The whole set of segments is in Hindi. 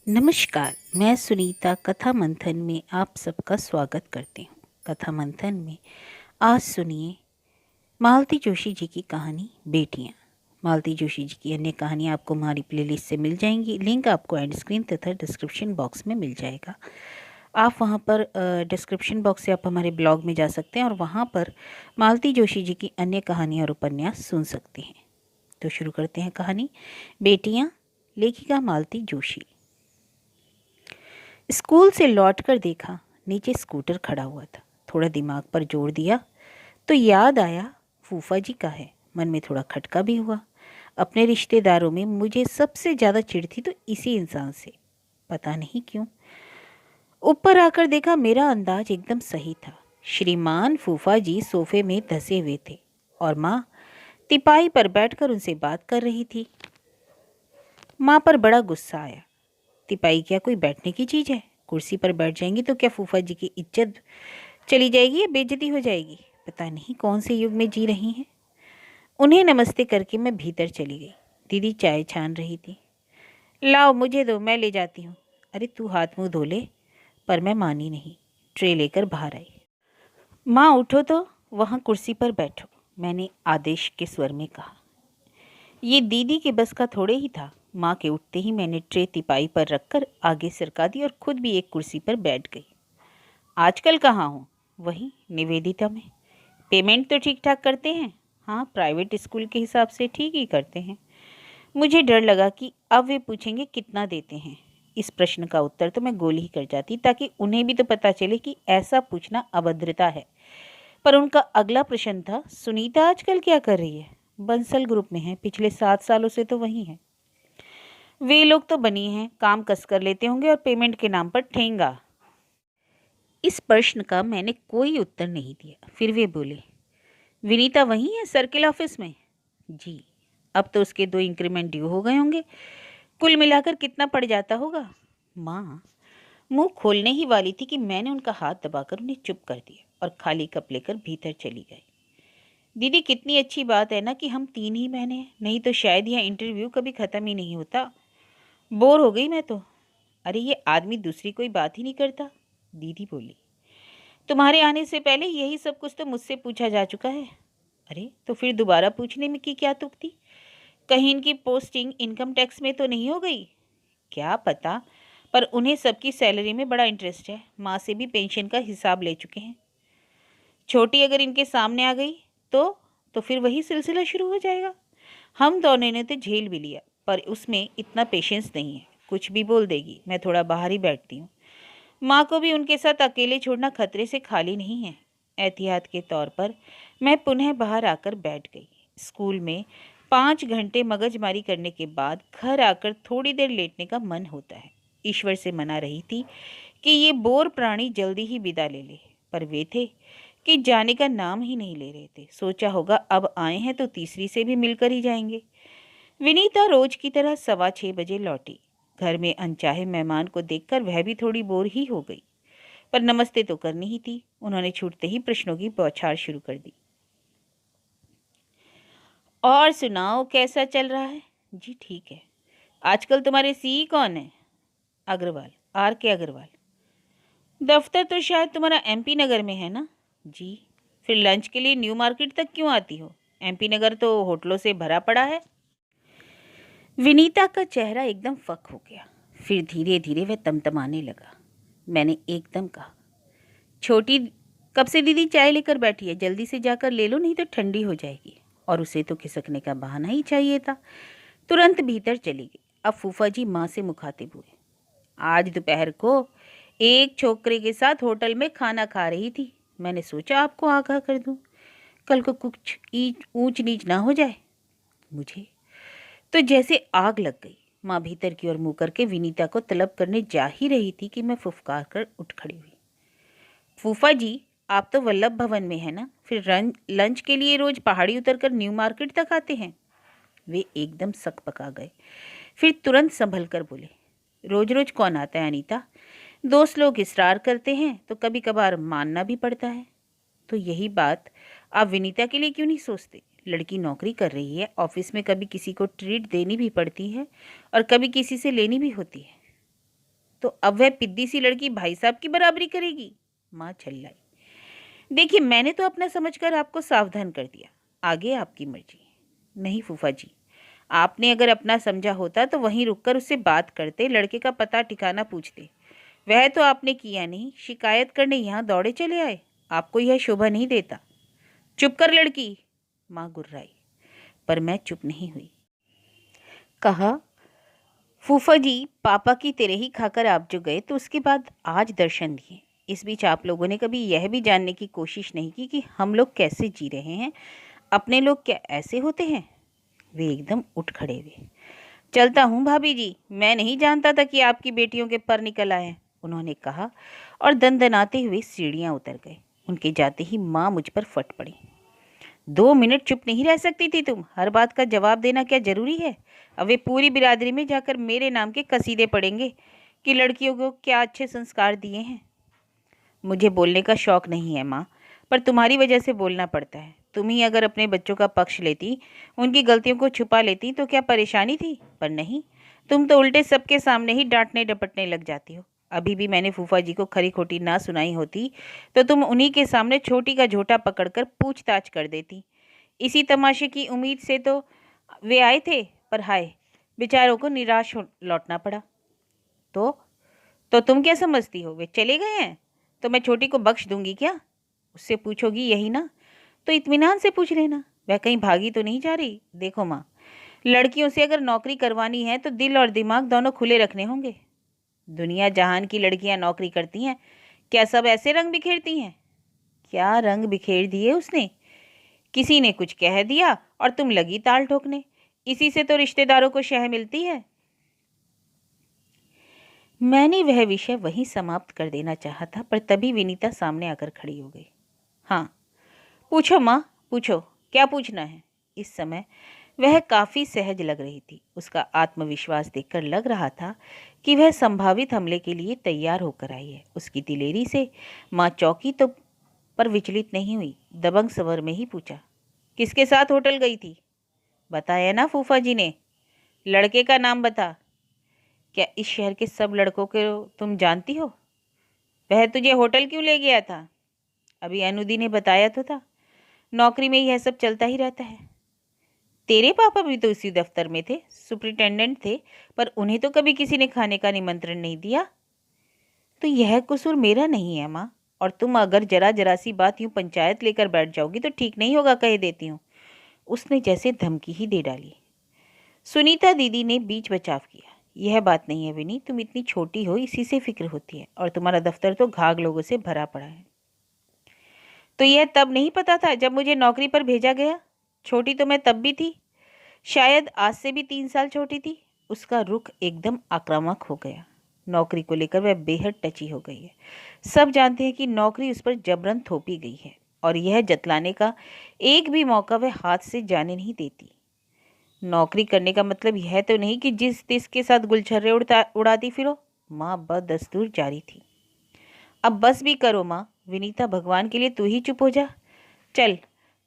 नमस्कार, मैं सुनीता कथा मंथन में आप सबका स्वागत करती हूँ। कथा मंथन में आज सुनिए मालती जोशी जी की कहानी बेटियाँ। मालती जोशी जी की अन्य कहानियाँ आपको हमारी प्लेलिस्ट से मिल जाएंगी। लिंक आपको एंड स्क्रीन तथा डिस्क्रिप्शन बॉक्स में मिल जाएगा। आप वहाँ पर डिस्क्रिप्शन बॉक्स से आप हमारे ब्लॉग में जा सकते हैं और वहाँ पर मालती जोशी जी की अन्य कहानियाँ और उपन्यास सुन सकते हैं। तो शुरू करते हैं कहानी बेटियाँ। लेखिका मालती जोशी। स्कूल से लौटकर देखा, नीचे स्कूटर खड़ा हुआ था। थोड़ा दिमाग पर जोर दिया तो याद आया फूफा जी का है। मन में थोड़ा खटका भी हुआ। अपने रिश्तेदारों में मुझे सबसे ज़्यादा चिढ़ थी तो इसी इंसान से, पता नहीं क्यों। ऊपर आकर देखा मेरा अंदाज एकदम सही था। श्रीमान फूफा जी सोफे में धंसे हुए थे और माँ तिपाई पर बैठकर उनसे बात कर रही थी। माँ पर बड़ा गुस्सा आया। तिपाई क्या कोई बैठने की चीज़ है? कुर्सी पर बैठ जाएंगी तो क्या फूफा जी की इज्जत चली जाएगी या बेइज्जती हो जाएगी? पता नहीं कौन से युग में जी रही हैं। उन्हें नमस्ते करके मैं भीतर चली गई। दीदी चाय छान रही थी। लाओ मुझे दो, मैं ले जाती हूँ। अरे तू हाथ मुंह धो ले। पर मैं मानी नहीं। ट्रे लेकर बाहर आई। माँ उठो तो वहाँ कुर्सी पर बैठो, मैंने आदेश के स्वर में कहा। ये दीदी के बस का थोड़े ही था। माँ के उठते ही मैंने ट्रे तिपाई पर रखकर आगे सरका दी और खुद भी एक कुर्सी पर बैठ गई। आजकल कहाँ हूँ? वही निवेदिता में। पेमेंट तो ठीक ठाक करते हैं। हाँ, प्राइवेट स्कूल के हिसाब से ठीक ही करते हैं। मुझे डर लगा कि अब वे पूछेंगे कितना देते हैं। इस प्रश्न का उत्तर तो मैं गोली ही कर जाती ताकि उन्हें भी तो पता चले कि ऐसा पूछना अभद्रता है। पर उनका अगला प्रश्न था, सुनीता आजकल क्या कर रही है? बंसल ग्रुप में है, पिछले 7 सालों से तो वही है। वे लोग तो बनी हैं, काम कस कर लेते होंगे और पेमेंट के नाम पर ठेंगा। इस प्रश्न का मैंने कोई उत्तर नहीं दिया। फिर वे बोले, विनीता वही है सर्किल ऑफिस में? जी। अब तो उसके 2 इंक्रीमेंट ड्यू हो गए होंगे। कुल मिलाकर कितना पड़ जाता होगा? माँ मुंह खोलने ही वाली थी कि मैंने उनका हाथ दबाकर उन्हें चुप कर दिया और खाली कप लेकर भीतर चली गई। दीदी कितनी अच्छी बात है ना कि हम 3 ही बहनें हैं, नहीं तो शायद यह इंटरव्यू कभी ख़त्म ही नहीं होता। बोर हो गई मैं तो। अरे ये आदमी दूसरी कोई बात ही नहीं करता, दीदी बोली। तुम्हारे आने से पहले यही सब कुछ तो मुझसे पूछा जा चुका है। अरे तो फिर दोबारा पूछने में की क्या तुक थी? कहीं इनकी पोस्टिंग इनकम टैक्स में तो नहीं हो गई? क्या पता, पर उन्हें सबकी सैलरी में बड़ा इंटरेस्ट है। माँ से भी पेंशन का हिसाब ले चुके हैं। छोटी अगर इनके सामने आ गई तो फिर वही सिलसिला शुरू हो जाएगा। हम दोनों ने तो झेल भी लिया, पर उसमें इतना पेशेंस नहीं है। कुछ भी बोल देगी। मैं थोड़ा बाहर ही बैठती हूँ। माँ को भी उनके साथ अकेले छोड़ना खतरे से खाली नहीं है। एहतियात के तौर पर मैं पुनः बाहर आकर बैठ गई। स्कूल में 5 घंटे मगजमारी करने के बाद घर आकर थोड़ी देर लेटने का मन होता है। ईश्वर से मना रही थी कि ये बोर प्राणी जल्दी ही विदा ले ले, पर वे थे कि जाने का नाम ही नहीं ले रहे थे। सोचा होगा अब आए हैं तो तीसरी से भी मिलकर ही जाएंगे। विनीता रोज की तरह 6:15 बजे लौटी। घर में अनचाहे मेहमान को देखकर वह भी थोड़ी बोर ही हो गई, पर नमस्ते तो करनी ही थी। उन्होंने छूटते ही प्रश्नों की बौछार शुरू कर दी। और सुनाओ कैसा चल रहा है? जी ठीक है। आजकल तुम्हारे सीई कौन है? अग्रवाल, आर के अग्रवाल। दफ्तर तो शायद तुम्हारा एमपी नगर में है ना? जी। फिर लंच के लिए न्यू मार्केट तक क्यों आती हो? एमपी नगर तो होटलों से भरा पड़ा है। विनीता का चेहरा एकदम फक हो गया। फिर धीरे धीरे वह तमतमाने लगा। मैंने एकदम कहा, छोटी कब से दीदी चाय लेकर बैठी है? जल्दी से जाकर ले लो, नहीं तो ठंडी हो जाएगी। और उसे तो खिसकने का बहाना ही चाहिए था। तुरंत भीतर चली गई। अब फूफा जी माँ से मुखातिब हुए। आज दोपहर को एक छोकरे के साथ होटल में खाना खा रही थी। मैंने सोचा आपको आगाह कर दूं, कल को कुछ ऊंच नीच ना हो जाए। मुझे तो जैसे आग लग गई। माँ भीतर की ओर मुँह करके विनीता को तलब करने जा ही रही थी कि मैं फुफकार कर उठ खड़ी हुई। फूफा जी, आप तो वल्लभ भवन में है ना? फिर लंच के लिए रोज पहाड़ी उतरकर न्यू मार्केट तक आते हैं? वे एकदम सक पका गए। फिर तुरंत संभल कर बोले, रोज रोज कौन आता है अनीता? दोस्त लोग इसरार करते हैं तो कभी कभार मानना भी पड़ता है। तो यही बात आप विनीता के लिए क्यों नहीं सोचते? लड़की नौकरी कर रही है, ऑफिस में कभी किसी को ट्रीट देनी भी पड़ती है और कभी किसी से लेनी भी होती है। तो अब वह पिद्दी सी लड़की भाई साहब की बराबरी करेगी? माँ चिल्लाई। देखिए, मैंने तो अपना समझकर आपको सावधान कर दिया, आगे आपकी मर्जी। नहीं फूफा जी, आपने अगर अपना समझा होता तो वहीं रुककर उससे बात करते, लड़के का पता ठिकाना पूछते। वह तो आपने किया नहीं, शिकायत करने यहाँ दौड़े चले आए। आपको यह शोभा नहीं देता। चुप कर लड़की, माँ गुर्राई। पर मैं चुप नहीं हुई। कहा, फूफा जी, पापा की तिरही खाकर आप जो गए तो उसके बाद आज दर्शन दिए। इस बीच आप लोगों ने कभी यह भी जानने की कोशिश नहीं की कि हम लोग कैसे जी रहे हैं। अपने लोग क्या ऐसे होते हैं? वे एकदम उठ खड़े हुए। चलता हूँ भाभी जी, मैं नहीं जानता था कि आपकी बेटियों के पर निकल आए हैं, उन्होंने कहा और दनदनाते हुए सीढ़ियाँ उतर गए। उनके जाते ही माँ मुझ पर फट पड़ी। 2 मिनट चुप नहीं रह सकती थी तुम? हर बात का जवाब देना क्या जरूरी है? अब वे पूरी बिरादरी में जाकर मेरे नाम के कसीदे पढ़ेंगे कि लड़कियों को क्या अच्छे संस्कार दिए हैं। मुझे बोलने का शौक नहीं है माँ, पर तुम्हारी वजह से बोलना पड़ता है। तुम ही अगर अपने बच्चों का पक्ष लेती, उनकी गलतियों को छुपा लेती तो क्या परेशानी थी? पर नहीं, तुम तो उल्टे सबके सामने ही डांटने डपटने लग जाती हो। अभी भी मैंने फूफा जी को खरी खोटी ना सुनाई होती तो तुम उन्हीं के सामने छोटी का झोटा पकड़कर पूछताछ कर देती। इसी तमाशे की उम्मीद से तो वे आए थे, पर हाय, बेचारों को निराश लौटना पड़ा। तो तो तुम क्या समझती हो, वे चले गए हैं तो मैं छोटी को बख्श दूंगी क्या? उससे पूछोगी यही ना, तो इत्मीनान से पूछ लेना, वह कहीं भागी तो नहीं जा रही। देखो माँ, लड़कियों से अगर नौकरी करवानी है तो दिल और दिमाग दोनों खुले रखने होंगे। दुनिया जहान की लड़कियां नौकरी करती हैं, क्या सब ऐसे रंग बिखेरती हैं? क्या रंग बिखेर दिए उसने? किसी ने कुछ कह दिया और तुम लगी ताल ठोकने। इसी से तो रिश्तेदारों को शह मिलती है। मैंने वह विषय वहीं समाप्त कर देना चाहा था, पर तभी विनीता सामने आकर खड़ी हो गई। हाँ पूछो माँ, पूछो, क्या पूछना है? इस समय वह काफी सहज लग रही थी। उसका आत्मविश्वास देखकर लग रहा था कि वह संभावित हमले के लिए तैयार होकर आई है। उसकी दिलेरी से माँ चौकी तो पर विचलित नहीं हुई। दबंग स्वर में ही पूछा, किसके साथ होटल गई थी? बताया ना फूफा जी ने। लड़के का नाम बता। क्या इस शहर के सब लड़कों को तुम जानती हो? वह तुझे होटल क्यों ले गया था? अभी अनुदी ने बताया तो था, नौकरी में यह सब चलता ही रहता है। तेरे पापा भी तो उसी दफ्तर में थे, सुपरिटेंडेंट थे, पर उन्हें तो कभी किसी ने खाने का निमंत्रण नहीं दिया। तो यह कसूर मेरा नहीं है माँ, और तुम अगर जरा जरा सी बात यूं पंचायत लेकर बैठ जाओगी तो ठीक नहीं होगा, कह देती हूँ। उसने जैसे धमकी ही दे डाली। सुनीता दीदी ने बीच बचाव किया। यह बात नहीं है विनी, तुम इतनी छोटी हो, इसी से फिक्र होती है, और तुम्हारा दफ्तर तो घाघ लोगों से भरा पड़ा है। तो यह तब नहीं पता था जब मुझे नौकरी पर भेजा गया? छोटी तो मैं तब भी थी, शायद आज से भी 3 साल छोटी थी। उसका रुख एकदम आक्रामक हो गया। नौकरी को लेकर वह बेहद टची हो गई है। सब जानते हैं कि नौकरी उस पर जबरन थोपी गई है, और यह जतलाने का एक भी मौका वह हाथ से जाने नहीं देती। नौकरी करने का मतलब यह तो नहीं कि जिस तिस के साथ गुलछर्रे उड़ाती फिरो। माँ बदस्तूर जारी थी। अब बस भी करो माँ, विनीता, भगवान के लिए तू ही चुप हो जा। चल,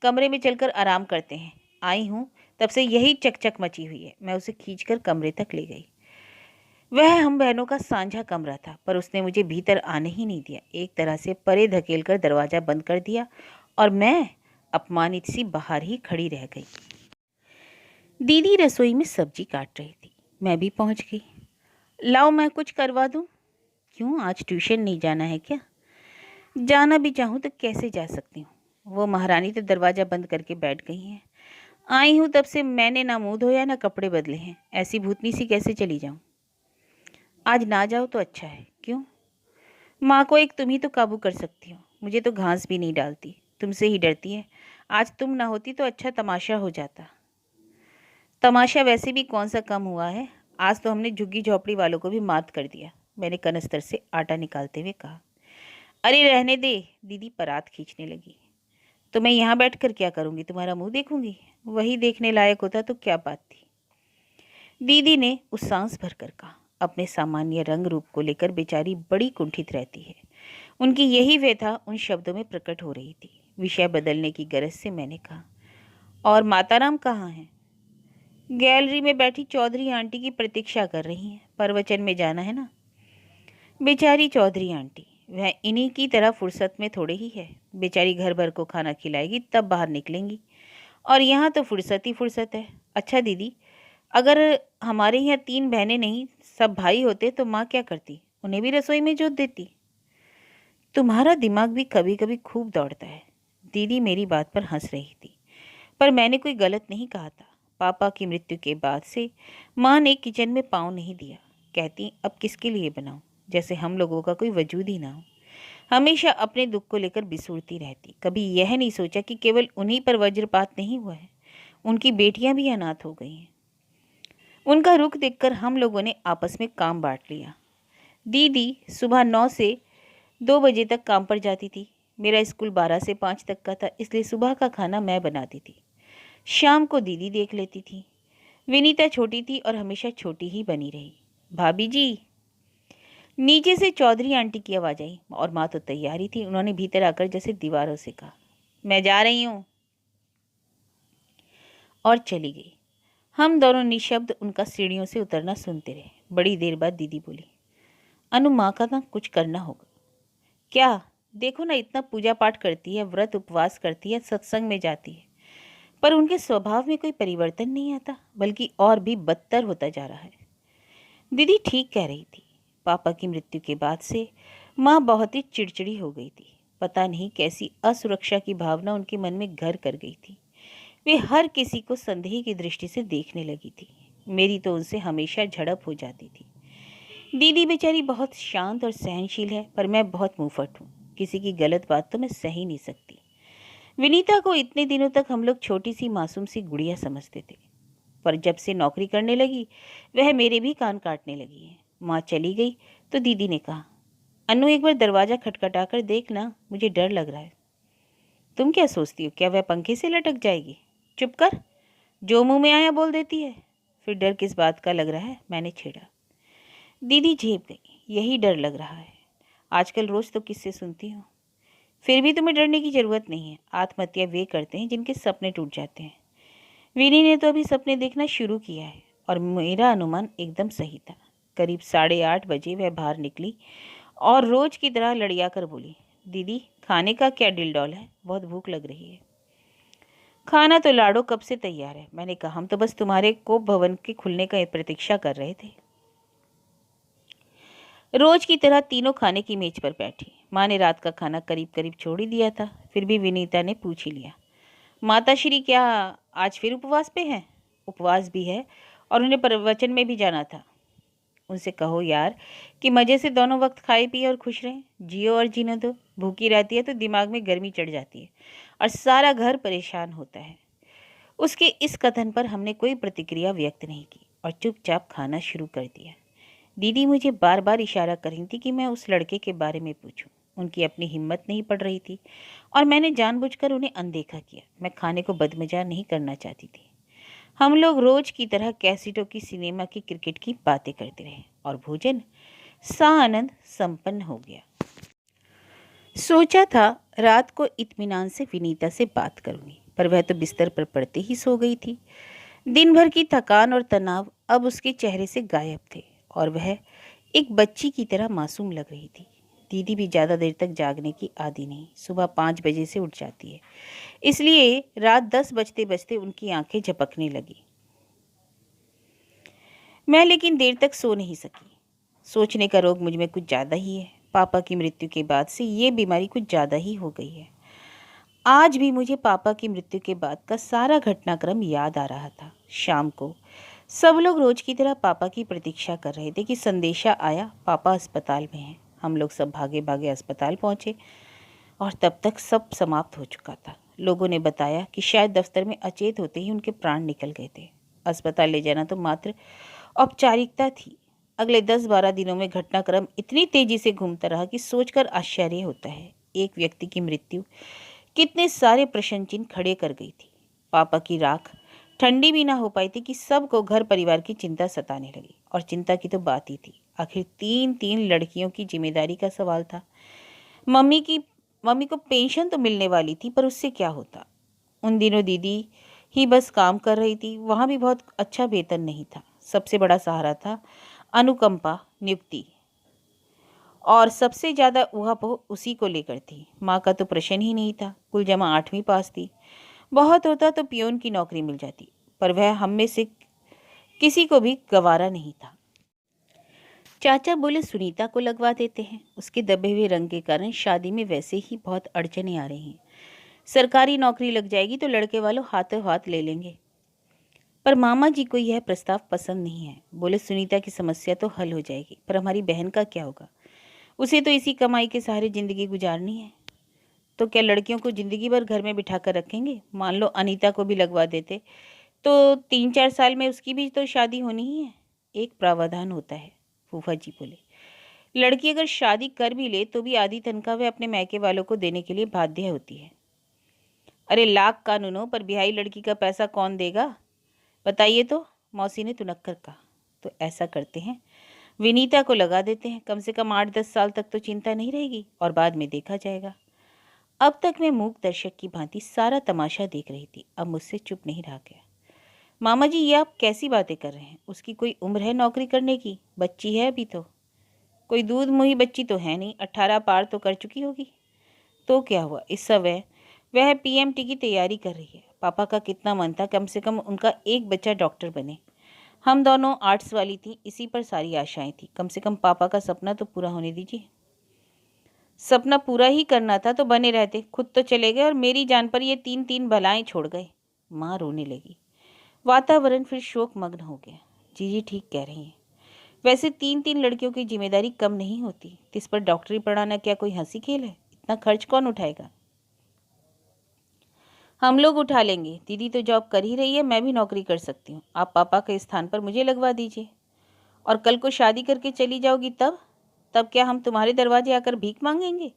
कमरे में चलकर आराम करते हैं। आई हूँ तब से यही चकचक मची हुई है। मैं उसे खींचकर कमरे तक ले गई। वह हम बहनों का साझा कमरा था, पर उसने मुझे भीतर आने ही नहीं दिया। एक तरह से परे धकेल कर दरवाजा बंद कर दिया, और मैं अपमानित सी बाहर ही खड़ी रह गई। दीदी रसोई में सब्जी काट रही थी। मैं भी पहुंच गई। लाओ, मैं कुछ करवा दूं? क्यों, आज ट्यूशन नहीं जाना है क्या? जाना भी चाहूँ तो कैसे जा सकती हूँ? वो महारानी तो दरवाज़ा बंद करके बैठ गई हैं। आई हूँ तब से मैंने ना मुँह धोया ना कपड़े बदले हैं। ऐसी भूतनी सी कैसे चली जाऊँ? आज ना जाओ तो अच्छा है। क्यों? माँ को एक तुम ही तो काबू कर सकती हो। मुझे तो घास भी नहीं डालती, तुमसे ही डरती है। आज तुम ना होती तो अच्छा तमाशा हो जाता। तमाशा वैसे भी कौन सा कम हुआ है। आज तो हमने झुग्गी झोपड़ी वालों को भी मात कर दिया, मैंने कनस्तर से आटा निकालते हुए कहा। अरे रहने दे, दीदी परात खींचने लगी। तो मैं यहाँ बैठकर क्या करूँगी? तुम्हारा मुंह देखूंगी? वही देखने लायक होता तो क्या बात थी। दीदी ने उस सांस भर कर कहा। अपने सामान्य रंग रूप को लेकर बेचारी बड़ी कुंठित रहती है। उनकी यही व्यथा उन शब्दों में प्रकट हो रही थी। विषय बदलने की गरज से मैंने कहा, और माताराम कहाँ हैं? गैलरी में बैठी चौधरी आंटी की प्रतीक्षा कर रही हैं, प्रवचन में जाना है ना। बेचारी चौधरी आंटी, वह इन्हीं की तरह फुर्सत में थोड़े ही है। बेचारी घर भर को खाना खिलाएगी तब बाहर निकलेंगी, और यहाँ तो फुर्सत ही फुर्सत है। अच्छा दीदी, अगर हमारे यहाँ 3 बहनें नहीं सब भाई होते तो माँ क्या करती? उन्हें भी रसोई में जोत देती। तुम्हारा दिमाग भी कभी कभी खूब दौड़ता है। दीदी मेरी बात पर हंस रही थी, पर मैंने कोई गलत नहीं कहा था। पापा की मृत्यु के बाद से माँ ने किचन में पाँव नहीं दिया। कहती अब किसके लिए बनाऊं, जैसे हम लोगों का कोई वजूद ही ना हो। हमेशा अपने दुख को लेकर बिसूरती रहती। कभी यह नहीं सोचा कि केवल उन्हीं पर वज्रपात नहीं हुआ है, उनकी बेटियां भी अनाथ हो गई हैं। उनका रुख देखकर हम लोगों ने आपस में काम बांट लिया। दीदी सुबह 9 से 2 बजे तक काम पर जाती थी। मेरा स्कूल 12 से 5 तक का था, इसलिए सुबह का खाना मैं बनाती थी। शाम को दीदी देख लेती थी। विनीता छोटी थी और हमेशा छोटी ही बनी रही। भाभी जी, नीचे से चौधरी आंटी की आवाज़ आई और माँ तो तैयार ही थी। उन्होंने भीतर आकर जैसे दीवारों से कहा, मैं जा रही हूँ, और चली गई। हम दोनों निशब्द उनका सीढ़ियों से उतरना सुनते रहे। बड़ी देर बाद दीदी बोली, अनु माँ का ना कुछ करना होगा। क्या? देखो ना, इतना पूजा पाठ करती है, व्रत उपवास करती है, सत्संग में जाती है, पर उनके स्वभाव में कोई परिवर्तन नहीं आता, बल्कि और भी बदतर होता जा रहा है। दीदी ठीक कह रही थी। पापा की मृत्यु के बाद से माँ बहुत ही चिड़चिड़ी हो गई थी। पता नहीं कैसी असुरक्षा की भावना उनके मन में घर कर गई थी। वे हर किसी को संदेह की दृष्टि से देखने लगी थी। मेरी तो उनसे हमेशा झड़प हो जाती थी। दीदी बेचारी बहुत शांत और सहनशील है, पर मैं बहुत मुंहफट हूँ। किसी की गलत बात तो मैं सह ही नहीं सकती। विनीता को इतने दिनों तक हम लोग छोटी सी मासूम सी गुड़िया समझते थे, पर जब से नौकरी करने लगी वह मेरे भी कान काटने लगी है। माँ चली गई तो दीदी ने कहा, अनु एक बार दरवाज़ा खटखटा कर देख ना, मुझे डर लग रहा है। तुम क्या सोचती हो, क्या वह पंखे से लटक जाएगी? चुप कर, जो मुंह में आया बोल देती है। फिर डर किस बात का लग रहा है, मैंने छेड़ा। दीदी झेप गई, यही डर लग रहा है। आजकल रोज़ तो किससे सुनती हूँ। फिर भी तुम्हें डरने की ज़रूरत नहीं है। आत्महत्या वे करते हैं जिनके सपने टूट जाते हैं। विनी ने तो अभी सपने देखना शुरू किया है, और मेरा अनुमान एकदम सही था। करीब 8:30 बजे वह बाहर निकली और रोज की तरह लड़िया कर बोली, दीदी खाने का क्या डिलडॉल है, बहुत भूख लग रही है। खाना तो लाडो कब से तैयार है। मैंने कहा, हम तो बस तुम्हारे कोप भवन के खुलने का प्रतीक्षा कर रहे थे। रोज की तरह तीनों खाने की मेज पर बैठी। माँ ने रात का खाना करीब करीब छोड़ ही दिया था, फिर भी विनीता ने पूछ ही लिया, माता श्री क्या आज फिर उपवास पे हैं? उपवास भी है और उन्हें प्रवचन में भी जाना था। उनसे कहो यार कि मज़े से दोनों वक्त खाए पिए और खुश रहें। जियो और जीने दो। भूखी रहती है तो दिमाग में गर्मी चढ़ जाती है और सारा घर परेशान होता है। उसके इस कथन पर हमने कोई प्रतिक्रिया व्यक्त नहीं की और चुपचाप खाना शुरू कर दिया। दीदी मुझे बार बार इशारा कर रही थी कि मैं उस लड़के के बारे में पूछूं। उनकी अपनी हिम्मत नहीं पड़ रही थी और मैंने जानबूझकर उन्हें अनदेखा किया। मैं खाने को बदमजा नहीं करना चाहती थी। हम लोग रोज की तरह कैसेटों की, सिनेमा की, क्रिकेट की बातें करते रहे और भोजन सानंद संपन्न हो गया। सोचा था रात को इत्मीनान से विनीता से बात करूंगी, पर वह तो बिस्तर पर पड़ते ही सो गई थी। दिन भर की थकान और तनाव अब उसके चेहरे से गायब थे और वह एक बच्ची की तरह मासूम लग रही थी। दीदी भी ज़्यादा देर तक जागने की आदी नहीं, सुबह 5 बजे से उठ जाती है, इसलिए रात 10 बजते बजते उनकी आंखें झपकने लगी। मैं लेकिन देर तक सो नहीं सकी। सोचने का रोग मुझ में कुछ ज़्यादा ही है। पापा की मृत्यु के बाद से ये बीमारी कुछ ज़्यादा ही हो गई है। आज भी मुझे पापा की मृत्यु के बाद का सारा घटनाक्रम याद आ रहा था। शाम को सब लोग रोज की तरह पापा की प्रतीक्षा कर रहे थे कि संदेशा आया, पापा अस्पताल में हैं। हम लोग सब भागे भागे अस्पताल पहुँचे और तब तक सब समाप्त हो चुका था। लोगों ने बताया कि शायद दफ्तर में अचेत होते ही उनके प्राण निकल गए थे। अस्पताल ले जाना तो मात्र औपचारिकता थी। अगले 10-12 दिनों में घटनाक्रम इतनी तेजी से घूमता रहा कि सोचकर आश्चर्य होता है। एक व्यक्ति की मृत्यु कितने सारे प्रश्न चिन्ह खड़े कर गई थी। पापा की राख ठंडी भी ना हो पाई थी कि सबको घर परिवार की चिंता सताने लगी। और चिंता की तो बात ही थी, आखिर 3 लड़कियों की जिम्मेदारी का सवाल था। मम्मी को पेंशन तो मिलने वाली थी, पर उससे क्या होता। उन दिनों दीदी ही बस काम कर रही थी, वहाँ भी बहुत अच्छा वेतन नहीं था। सबसे बड़ा सहारा था अनुकंपा नियुक्ति। और सबसे ज़्यादा ऊहापोह उसी को लेकर थी। माँ का तो प्रश्न ही नहीं था, कुल जमा 8वीं पास थी। बहुत होता तो पियोन की नौकरी मिल जाती, पर वह हम में से किसी को भी गवारा नहीं था। चाचा बोले सुनीता को लगवा देते हैं, उसके दबे हुए रंग के कारण शादी में वैसे ही बहुत अड़चनें आ रही हैं। सरकारी नौकरी लग जाएगी तो लड़के वालों हाथों हाथ ले लेंगे। पर मामा जी को यह प्रस्ताव पसंद नहीं है। बोले सुनीता की समस्या तो हल हो जाएगी, पर हमारी बहन का क्या होगा? उसे तो इसी कमाई के सहारे जिंदगी गुजारनी है। तो क्या लड़कियों को जिंदगी भर घर में बिठा कर रखेंगे? मान लो अनीता को भी लगवा देते तो 3-4 साल में उसकी भी तो शादी होनी ही है। एक प्रावधान होता है, फूफा जी बोले। लड़की अगर शादी कर भी ले तो भी आधी तनख्वाह वह अपने मैके वालों को देने के लिए बाध्य होती है। अरे लाख कानूनों पर बिहाई लड़की का पैसा कौन देगा बताइए? तो मौसी ने तुनक्कर कहा। तो ऐसा करते हैं, विनीता को लगा देते हैं, कम से कम 8-10 साल तक तो चिंता नहीं रहेगी और बाद में देखा जाएगा। अब तक मैं मूक दर्शक की भांति सारा तमाशा देख रही थी, अब मुझसे चुप नहीं रहा गया। मामा जी ये आप कैसी बातें कर रहे हैं? उसकी कोई उम्र है नौकरी करने की? बच्ची है अभी तो। कोई दूध मुही बच्ची तो है नहीं, 18 पार तो कर चुकी होगी। तो क्या हुआ, इस समय वह पीएमटी की तैयारी कर रही है। पापा का कितना मन था कम से कम उनका एक बच्चा डॉक्टर बने। हम दोनों आर्ट्स वाली थी, इसी पर सारी आशाएं थी। कम से कम पापा का सपना तो पूरा होने दीजिए। सपना पूरा ही करना था तो बने रहते, खुद तो चले गए और मेरी जान पर ये 3-3 बलाएं छोड़ गए। माँ रोने लगी। वातावरण फिर शोक मग्न हो गया। जी ठीक कह रही हैं। वैसे 3-3 लड़कियों की जिम्मेदारी कम नहीं होती, इस पर डॉक्टरी पढ़ाना क्या कोई हंसी खेल है? इतना खर्च कौन उठाएगा? हम लोग उठा लेंगे। दीदी तो जॉब कर ही रही है, मैं भी नौकरी कर सकती हूँ। आप पापा के स्थान पर मुझे लगवा दीजिए। और कल को शादी करके चली जाओगी तब तब क्या हम तुम्हारे दरवाजे आकर भीख मांगेंगे?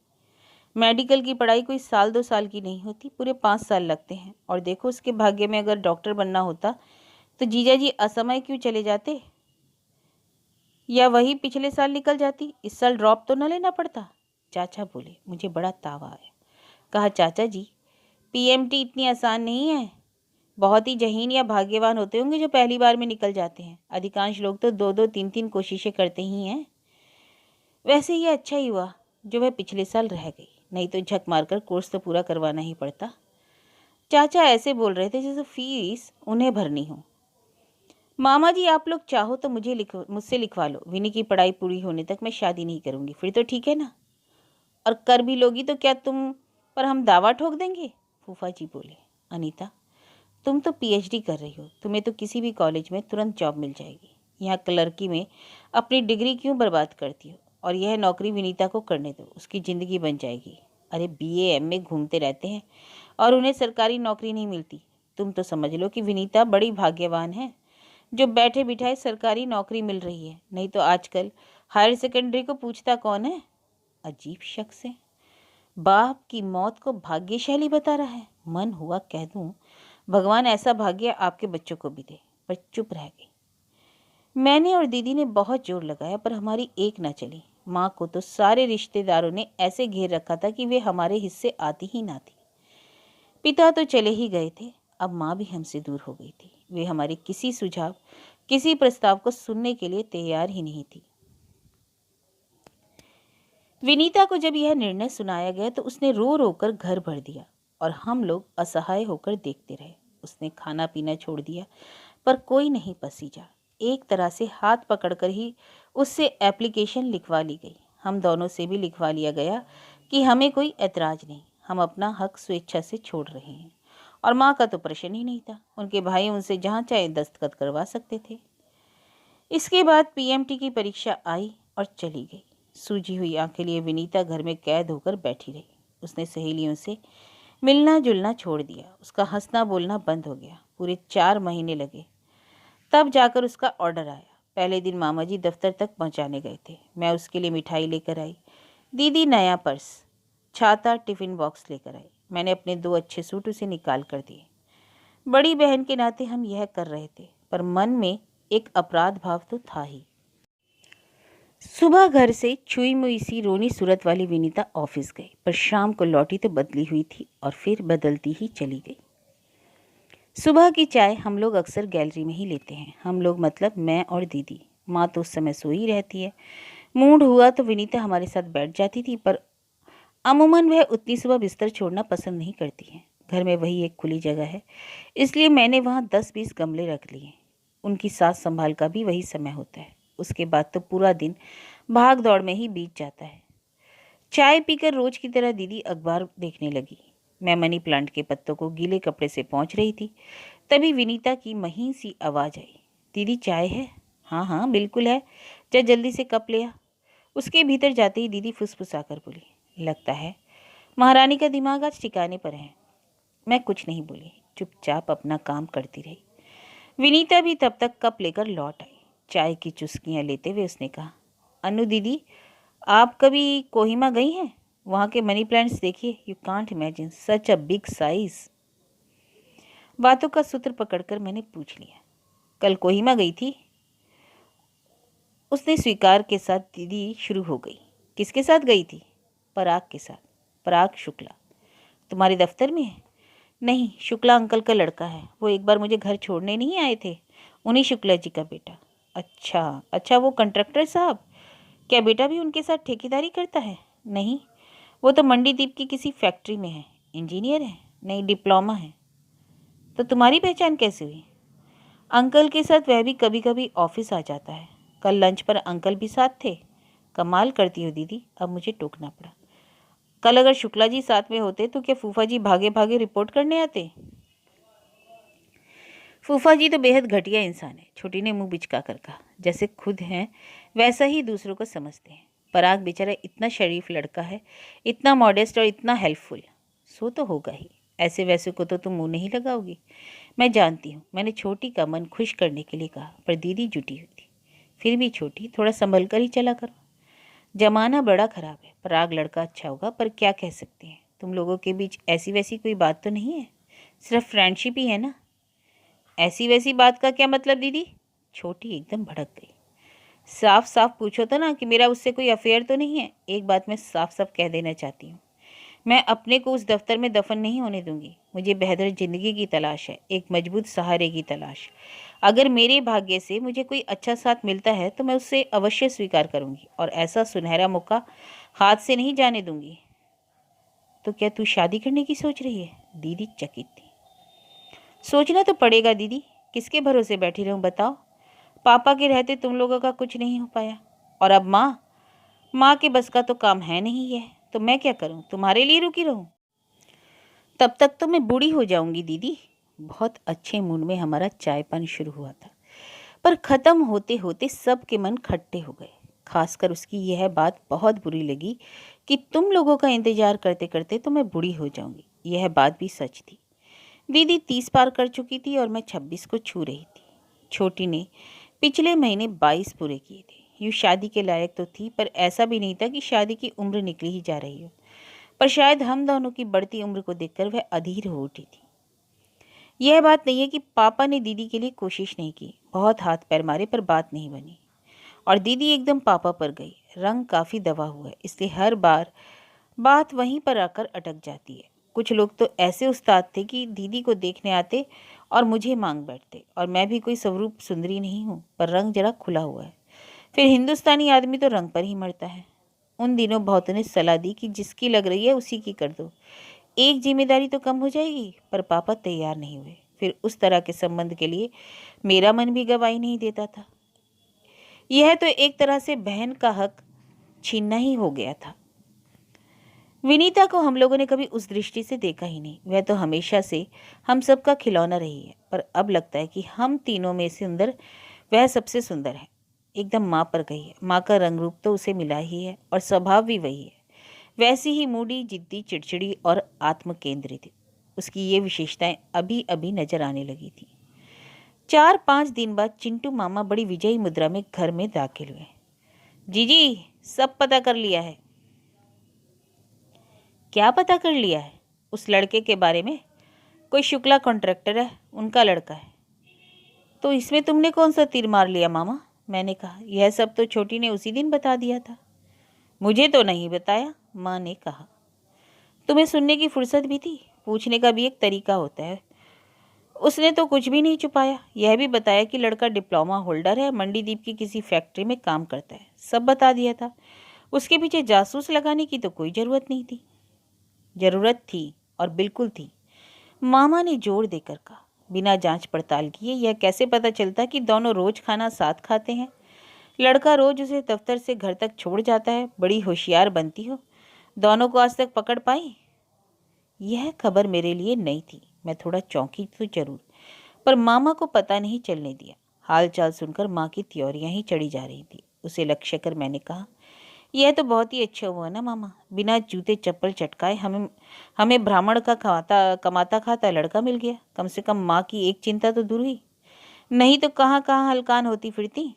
मेडिकल की पढ़ाई कोई 1-2 साल की नहीं होती, पूरे 5 साल लगते हैं। और देखो उसके भाग्य में अगर डॉक्टर बनना होता तो जीजा जी असमय क्यों चले जाते? या वही पिछले साल निकल जाती, इस साल ड्रॉप तो न लेना पड़ता। चाचा बोले। मुझे बड़ा तावा आया। कहा चाचा जी, पीएमटी इतनी आसान नहीं है। बहुत ही जहीन या भाग्यवान होते होंगे जो पहली बार में निकल जाते हैं। अधिकांश लोग तो 2-2 3-3 कोशिशें करते ही हैं। वैसे ये अच्छा ही हुआ जो वह पिछले साल रह गई, नहीं तो झक मारकर कोर्स तो पूरा करवाना ही पड़ता। चाचा ऐसे बोल रहे थे जैसे फीस उन्हें भरनी हो। मामा जी आप लोग चाहो तो मुझसे लिखवा लो। विनी की पढ़ाई पूरी होने तक मैं शादी नहीं करूंगी, फिर तो ठीक है ना? और कर भी लोगी तो क्या तुम पर हम दावा ठोक देंगे? फूफा जी बोले। अनीता, तुम तो पीएचडी कर रही हो, तुम्हें तो किसी भी कॉलेज में तुरंत जॉब मिल जाएगी। यहाँ क्लर्की में अपनी डिग्री क्यों बर्बाद करती हो? और यह नौकरी विनीता को करने दो, उसकी ज़िंदगी बन जाएगी। अरे बीए एमए घूमते रहते हैं और उन्हें सरकारी नौकरी नहीं मिलती। तुम तो समझ लो कि विनीता बड़ी भाग्यवान है जो बैठे बिठाए सरकारी नौकरी मिल रही है, नहीं तो आजकल हायर सेकेंडरी को पूछता कौन है? अजीब शख्स है, बाप की मौत को भाग्यशाली बता रहा है। मन हुआ कह दूं भगवान ऐसा भाग्य आपके बच्चों को भी दे, पर चुप रह गई। मैंने और दीदी ने बहुत जोर लगाया पर हमारी एक न चली। माँ को तो सारे रिश्तेदारों ने ऐसे घेर रखा था कि वे हमारे हिस्से आती ही ना थी। पिता तो चले ही गए थे, अब माँ भी हमसे दूर हो गई थी। वे हमारे किसी सुझाव, किसी प्रस्ताव को सुनने के लिए तैयार ही नहीं थी। विनीता को जब यह निर्णय सुनाया गया तो उसने रो रो कर घर भर दिया और हम लोग असहाय होकर देखते रहे। उसने खाना पीना छोड़ दिया पर कोई नहीं पसीजा। एक तरह से हाथ पकड़कर ही उससे एप्लीकेशन लिखवा ली गई। हम दोनों से भी लिखवा लिया गया कि हमें कोई ऐतराज नहीं, हम अपना हक स्वेच्छा से छोड़ रहे हैं। और माँ का तो प्रश्न ही नहीं था, उनके भाई उनसे जहाँ चाहे दस्तखत करवा सकते थे। इसके बाद पीएमटी की परीक्षा आई और चली गई। सूजी हुई आंखें लिए विनीता घर में कैद होकर बैठी रही। उसने सहेलियों से मिलना जुलना छोड़ दिया, उसका हंसना बोलना बंद हो गया। पूरे 4 महीने लगे, तब जाकर उसका ऑर्डर आया। पहले दिन मामा जी दफ्तर तक पहुंचाने गए थे। मैं उसके लिए मिठाई लेकर आई, दीदी नया पर्स, छाता, टिफिन बॉक्स लेकर आई। मैंने अपने 2 अच्छे सूट उसे निकाल कर दिए। बड़ी बहन के नाते हम यह कर रहे थे, पर मन में एक अपराध भाव तो था ही। सुबह घर से छुई मुई सी रोनी सूरत वाली विनीता ऑफिस गई, पर शाम को लौटी तो बदली हुई थी और फिर बदलती ही चली गई। सुबह की चाय हम लोग अक्सर गैलरी में ही लेते हैं। हम लोग मतलब मैं और दीदी। माँ तो उस समय सोई रहती है। मूड हुआ तो विनीता हमारे साथ बैठ जाती थी, पर अमूमन वह उतनी सुबह बिस्तर छोड़ना पसंद नहीं करती है। घर में वही एक खुली जगह है, इसलिए मैंने वहाँ 10-20 गमले रख लिए। उनकी सास संभाल का भी वही समय होता है। उसके बाद तो पूरा दिन भाग दौड़ में ही बीत जाता है। चाय पीकर रोज की तरह दीदी अखबार देखने लगी। मैं मनी प्लांट के पत्तों को गीले कपड़े से पोंछ रही थी, तभी विनीता की महीन सी आवाज़ आई, दीदी चाय है? हाँ हाँ बिल्कुल है, जा जल्दी से कप ले आ। उसके भीतर जाते ही दीदी फुसफुसाकर बोली, लगता है महारानी का दिमाग आज ठिकाने पर है। मैं कुछ नहीं बोली, चुपचाप अपना काम करती रही। विनीता भी तब तक कप लेकर लौट आई। चाय की चुस्कियाँ लेते हुए उसने कहा, अनु दीदी, आप कभी कोहिमा गई हैं? वहाँ के मनी प्लांट्स देखिए, you can't imagine such a big size. बातों का सूत्र पकड़कर मैंने पूछ लिया, कल कोहिमा गई थी? उसने स्वीकार के साथ दीदी शुरू हो गई, किसके साथ गई थी? पराग के साथ। पराग शुक्ला तुम्हारे दफ्तर में है? नहीं, शुक्ला अंकल का लड़का है, वो एक बार मुझे घर छोड़ने नहीं आए थे, उन्हीं शुक्ला जी का बेटा। अच्छा अच्छा, वो कंट्रैक्टर साहब, क्या बेटा भी उनके साथ ठेकेदारी करता है? नहीं, वो तो मंडी द्वीप की किसी फैक्ट्री में है, इंजीनियर है। नहीं, डिप्लोमा है। तो तुम्हारी पहचान कैसे हुई? अंकल के साथ वह भी कभी कभी ऑफिस आ जाता है। कल लंच पर अंकल भी साथ थे। कमाल करती हो दीदी, अब मुझे टोकना पड़ा। कल अगर शुक्ला जी साथ में होते तो क्या फूफा जी भागे भागे रिपोर्ट करने आते? फूफा जी तो बेहद घटिया इंसान है, छोटी ने मुंह बिचका कर कहा। जैसे खुद हैं वैसा ही दूसरों को समझते हैं। पराग बेचारा इतना शरीफ लड़का है, इतना मॉडेस्ट और इतना हेल्पफुल, सो तो होगा ही। ऐसे वैसे को तो तुम मुंह नहीं लगाओगी। मैं जानती हूँ, मैंने छोटी का मन खुश करने के लिए कहा, पर दीदी जुटी हुई थी। फिर भी छोटी, थोड़ा संभल कर ही चला करो, जमाना बड़ा खराब है। पराग लड़का अच्छा होगा, पर क्या कह सकते हैं, तुम लोगों के बीच ऐसी वैसी कोई बात तो नहीं है, सिर्फ फ्रेंडशिप ही है ना। ऐसी वैसी बात का क्या मतलब दीदी? छोटी एकदम भड़क गई। साफ साफ पूछो तो ना कि मेरा उससे कोई अफेयर तो नहीं है। एक बात मैं साफ साफ कह देना चाहती हूँ, मैं अपने को उस दफ्तर में दफन नहीं होने दूंगी। मुझे बेहतर ज़िंदगी की तलाश है, एक मजबूत सहारे की तलाश। अगर मेरे भाग्य से मुझे कोई अच्छा साथ मिलता है तो मैं उससे अवश्य स्वीकार करूंगी, और ऐसा सुनहरा मौका हाथ से नहीं जाने दूंगी। तो क्या तू शादी करने की सोच रही है? दीदी चकित थी। सोचना तो पड़ेगा दीदी, किसके भरोसे बैठी रहूं बताओ। पापा के रहते तुम लोगों का कुछ नहीं हो पाया, और अब माँ, माँ के बस का तो काम है नहीं है, तो मैं क्या करूं, तुम्हारे लिए रुकी रहूं? तब तक तो मैं बूढ़ी हो जाऊंगी दीदी। बहुत अच्छे मूड में हमारा चाय पानी शुरू हुआ था, पर ख़त्म होते होते सबके मन खट्टे हो गए। खासकर उसकी यह बात बहुत बुरी लगी कि तुम लोगों का इंतजार करते करते तो मैं बूढ़ी हो जाऊंगी। यह बात भी सच थी। दीदी 30 पार कर चुकी थी और मैं 26 को छू रही थी। छोटी ने पिछले महीने 22 पूरे किए थे। यूँ शादी के लायक तो थी, पर ऐसा भी नहीं था कि शादी की उम्र निकली ही जा रही हो। पर शायद हम दोनों की बढ़ती उम्र को देखकर वह अधीर हो उठी थी। यह बात नहीं है कि पापा ने दीदी के लिए कोशिश नहीं की, बहुत हाथ पैर मारे पर बात नहीं बनी, और दीदी एकदम पापा पर गई। रंग काफ़ी दबा हुआ है, इसलिए हर बार बात वहीं पर आकर अटक जाती है। कुछ लोग तो ऐसे उस्ताद थे कि दीदी को देखने आते और मुझे मांग बैठते, और मैं भी कोई स्वरूप सुंदरी नहीं हूँ, पर रंग जरा खुला हुआ है। फिर हिंदुस्तानी आदमी तो रंग पर ही मरता है। उन दिनों बहुतों ने सलाह दी कि जिसकी लग रही है उसी की कर दो, एक जिम्मेदारी तो कम हो जाएगी, पर पापा तैयार नहीं हुए। फिर उस तरह के संबंध के लिए मेरा मन भी गवाही नहीं देता था। यह तो एक तरह से बहन का हक छीनना ही हो गया था। विनीता को हम लोगों ने कभी उस दृष्टि से देखा ही नहीं। वह तो हमेशा से हम सबका खिलौना रही है, पर अब लगता है कि हम तीनों में सुंदर वह सबसे सुंदर है। एकदम माँ पर गई है। माँ का रंग रूप तो उसे मिला ही है, और स्वभाव भी वही है, वैसी ही मूडी, जिद्दी, चिड़चिड़ी और आत्मकेंद्रित। उसकी ये विशेषताएं अभी अभी नजर आने लगी थी। 4-5 दिन बाद चिंटू मामा बड़ी विजयी मुद्रा में घर में दाखिल हुए। जीजी, सब पता कर लिया है। क्या पता कर लिया है? उस लड़के के बारे में। कोई शुक्ला कॉन्ट्रैक्टर है, उनका लड़का है। तो इसमें तुमने कौन सा तीर मार लिया मामा? मैंने कहा, यह सब तो छोटी ने उसी दिन बता दिया था। मुझे तो नहीं बताया, माँ ने कहा। तुम्हें सुनने की फुर्सत भी थी? पूछने का भी एक तरीका होता है। उसने तो कुछ भी नहीं छुपाया, यह भी बताया कि लड़का डिप्लोमा होल्डर है, मंडीदीप की किसी फैक्ट्री में काम करता है। सब बता दिया था। उसके पीछे जासूस लगाने की तो कोई ज़रूरत नहीं थी। ज़रूरत थी, और बिल्कुल थी। मामा ने जोर देकर कहा, बिना जांच पड़ताल किए यह कैसे पता चलता कि दोनों रोज खाना साथ खाते हैं? लड़का रोज उसे दफ्तर से घर तक छोड़ जाता है। बड़ी होशियार बनती हो, दोनों को आज तक पकड़ पाई? यह खबर मेरे लिए नई थी। मैं थोड़ा चौंकी तो जरूर, पर मामा को पता नहीं चलने दिया। हाल चाल सुनकर माँ की त्योरियां ही चढ़ी जा रही थी। उसे लक्ष्य कर मैंने कहा, यह तो बहुत ही अच्छा हुआ ना मामा, बिना जूते चप्पल चटकाए हमें हमें ब्राह्मण का कमाता खाता लड़का मिल गया। कम से कम माँ की एक चिंता तो दूर हुई, नहीं तो कहाँ कहाँ हलकान होती फिरती।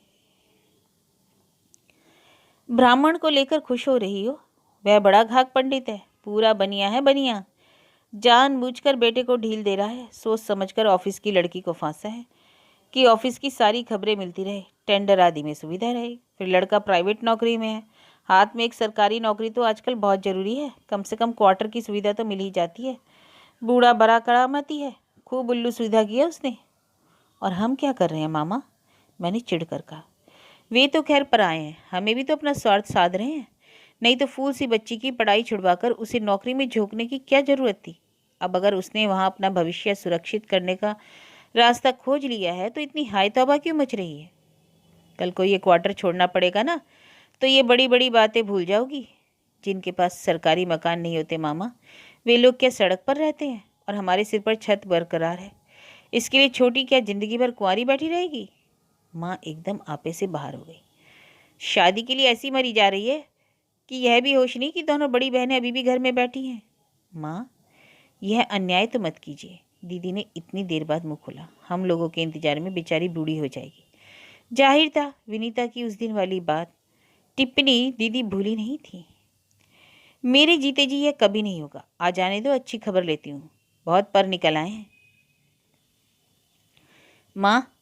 ब्राह्मण को लेकर खुश हो रही हो? वह बड़ा घाक पंडित है, पूरा बनिया है बनिया। जानबूझकर बेटे को ढील दे रहा है, सोच समझकर ऑफिस की लड़की को फांसा है कि ऑफिस की सारी खबरें मिलती रहे, टेंडर आदि में सुविधा रहे। फिर लड़का प्राइवेट नौकरी में है, हाथ में एक सरकारी नौकरी तो आजकल बहुत ज़रूरी है। कम से कम क्वार्टर की सुविधा तो मिल ही जाती है। बूढ़ा बड़ा करामती है, खूब उल्लू सुविधा की है उसने। और हम क्या कर रहे हैं मामा? मैंने चिढ़ कर कहा। वे तो खैर पर आए हैं, हमें भी तो अपना स्वार्थ साध रहे हैं। नहीं तो फूल सी बच्ची की पढ़ाई छुड़वाकर उसे नौकरी में झोंकने की क्या ज़रूरत थी? अब अगर उसने वहाँ अपना भविष्य सुरक्षित करने का रास्ता खोज लिया है तो इतनी हाय तौबा क्यों मच रही है? कल को ये क्वार्टर छोड़ना पड़ेगा ना, तो ये बड़ी बड़ी बातें भूल जाओगी। जिनके पास सरकारी मकान नहीं होते मामा, वे लोग क्या सड़क पर रहते हैं? और हमारे सिर पर छत बरकरार है, इसके लिए छोटी क्या जिंदगी भर कुंवारी बैठी रहेगी? माँ एकदम आपे से बाहर हो गई। शादी के लिए ऐसी मरी जा रही है कि यह भी होश नहीं कि दोनों बड़ी बहनें अभी भी घर में बैठी हैं। माँ, यह अन्याय तो मत कीजिए। दीदी ने इतनी देर बाद मुंह खोला। हम लोगों के इंतजार में बेचारी बूढ़ी हो जाएगी। जाहिर था विनीता की उस दिन वाली बात, टिप्पणी दीदी भूली नहीं थी। मेरे जीते जी यह कभी नहीं होगा। आ जाने दो, अच्छी खबर लेती हूँ। बहुत पर निकल आए हैं। माँ,